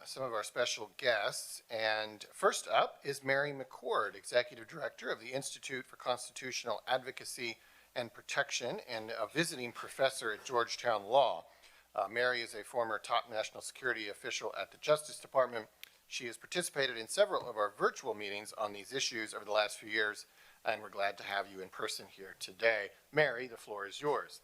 some of our special guests. And first up is Mary McCord, Executive Director of the Institute for Constitutional Advocacy and Protection and a visiting professor at Georgetown Law. Mary is a former top national security official at the Justice Department. She has participated in several of our virtual meetings on these issues over the last few years, and we're glad to have you in person here today. Mary, the floor is yours.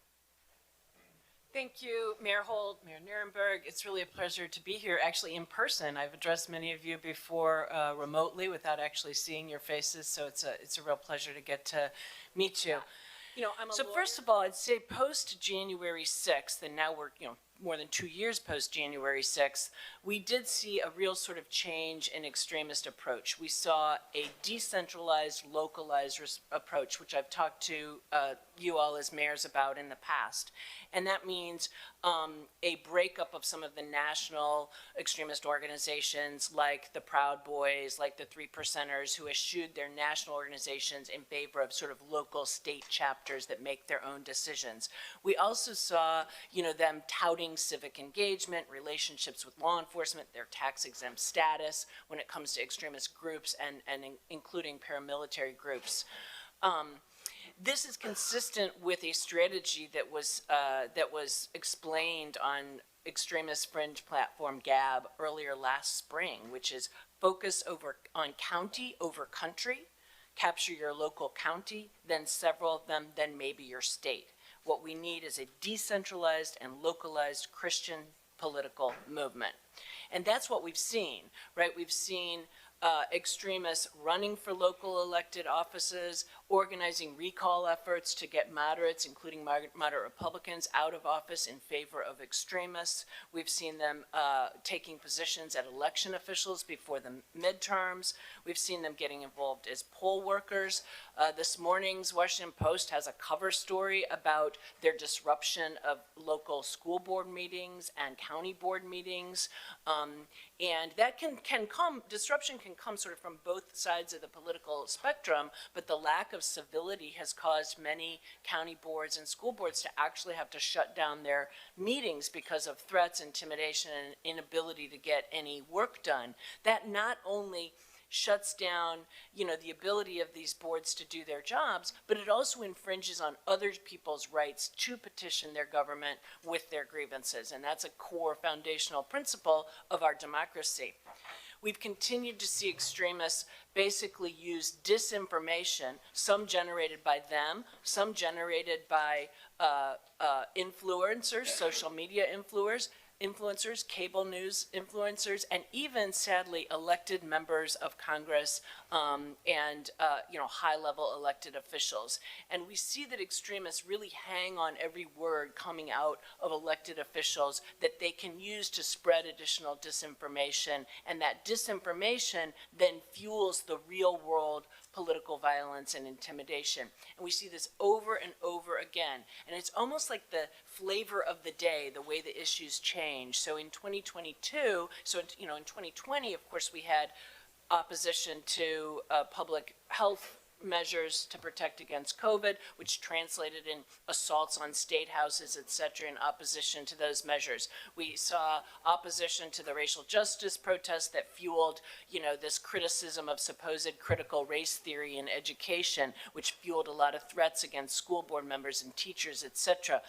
Thank you, Mayor Holt, Mayor Nierenberg. It's really a pleasure to be here, actually in person. I've addressed many of you before remotely without actually seeing your faces, so it's a real pleasure to get to meet you. So first of all, I'd say post-January 6th, and now we're more than 2 years post-January 6th, we did see a real sort of change in extremist approach. We saw a decentralized, localized approach, which I've talked to you all as mayors about in the past. And that means a breakup of some of the national extremist organizations like the Proud Boys, like the Three Percenters, who eschewed their national organizations in favor of sort of local state chapters that make their own decisions. We also saw, them touting civic engagement, relationships with law enforcement, their tax-exempt status when it comes to extremist groups and including paramilitary groups. This is consistent with a strategy that was explained on extremist fringe platform Gab earlier last spring, which is focus on county over country, capture your local county, then several of them, then maybe your state. What we need is a decentralized and localized Christian political movement. And that's what we've seen, right? We've seen extremists running for local elected offices, organizing recall efforts to get moderates, including moderate Republicans, out of office in favor of extremists. We've seen them taking positions at election officials before the midterms. We've seen them getting involved as poll workers. This morning's Washington Post has a cover story about their disruption of local school board meetings and county board meetings. And that disruption can come sort of from both sides of the political spectrum, but the lack of civility has caused many county boards and school boards to actually have to shut down their meetings because of threats, intimidation, and inability to get any work done. That not only shuts down, the ability of these boards to do their jobs, but it also infringes on other people's rights to petition their government with their grievances. And that's a core foundational principle of our democracy. We've continued to see extremists basically use disinformation, some generated by them, some generated by influencers, social media influencers, cable news influencers, and even, sadly, elected members of Congress and high-level elected officials. And we see that extremists really hang on every word coming out of elected officials that they can use to spread additional disinformation, and that disinformation then fuels the real-world political violence and intimidation. And we see this over and over again. And it's almost like the flavor of the day, the way the issues change. So in 2022, in 2020, of course, we had opposition to public health measures to protect against COVID, which translated in assaults on state houses, et cetera, in opposition to those measures. We saw opposition to the racial justice protests that fueled, this criticism of supposed critical race theory in education, which fueled a lot of threats against school board members and teachers, et cetera.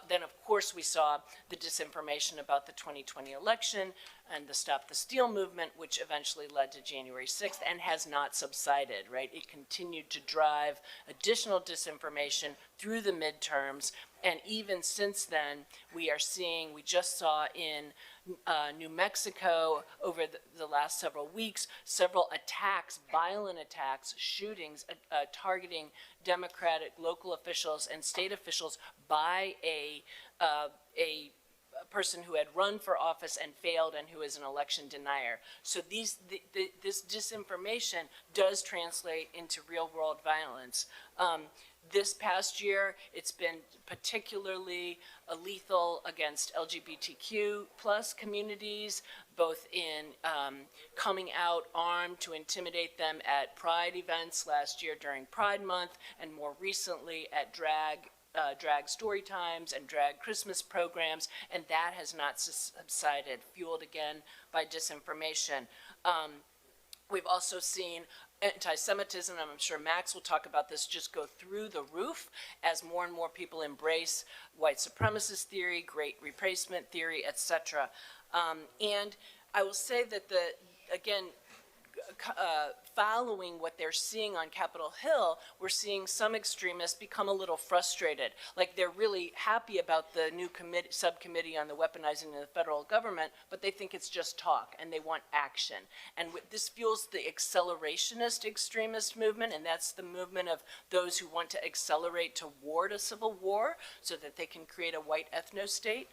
Then, of course, we saw the disinformation about the 2020 election and the Stop the Steal movement, which eventually led to January 6th and has not subsided, right? It continued to drive additional disinformation through the midterms. And even since then, we just saw in New Mexico over the last several weeks, several attacks, violent attacks, shootings targeting Democratic local officials and state officials by a person who had run for office and failed and who is an election denier. So this disinformation does translate into real-world violence. This past year, it's been particularly lethal against LGBTQ plus communities, both in coming out armed to intimidate them at Pride events last year during Pride Month, and more recently at drag drag story times and drag Christmas programs, and that has not subsided, fueled again by disinformation. We've also seen anti-Semitism, and I'm sure Max will talk about this, just go through the roof as more and more people embrace white supremacist theory, great replacement theory, etc. And I will say that again, following what they're seeing on Capitol Hill, we're seeing some extremists become a little frustrated. Like they're really happy about the new subcommittee on the weaponizing of the federal government, but they think it's just talk and they want action. And this fuels the accelerationist extremist movement, and that's the movement of those who want to accelerate toward a civil war so that they can create a white ethno-state.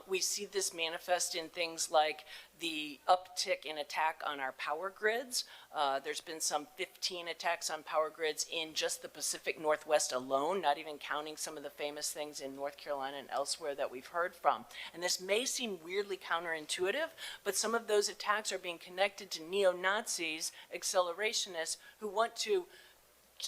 We see this manifest in things like the uptick in attack on our power grids. There's been some 15 attacks on power grids in just the Pacific Northwest alone, not even counting some of the famous things in North Carolina and elsewhere that we've heard from. And this may seem weirdly counterintuitive, but some of those attacks are being connected to neo-Nazis, accelerationists, who want to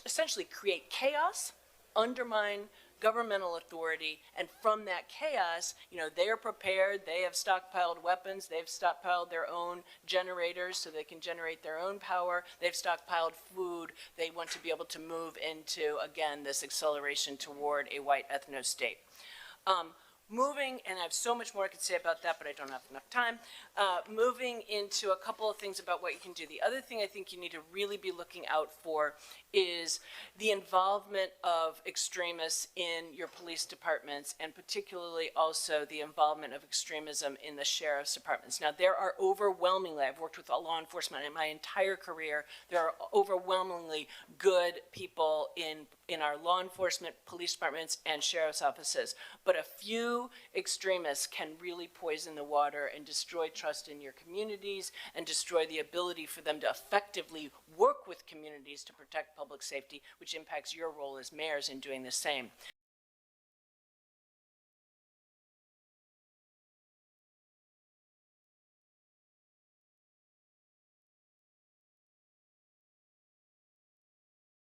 essentially create chaos, undermine governmental authority, and from that chaos, they are prepared, they have stockpiled weapons, they've stockpiled their own generators so they can generate their own power, they've stockpiled food, they want to be able to move into, again, this acceleration toward a white ethno-state. Moving, and I have so much more I could say about that, but I don't have enough time, moving into a couple of things about what you can do. The other thing I think you need to really be looking out for is the involvement of extremists in your police departments, and particularly also the involvement of extremism in the sheriff's departments. Now, there are overwhelmingly, I've worked with law enforcement in my entire career, there are overwhelmingly good people in our law enforcement, police departments, and sheriff's offices, but a few extremists can really poison the water and destroy trust in your communities and destroy the ability for them to effectively work with communities to protect public safety, which impacts your role as mayors in doing the same.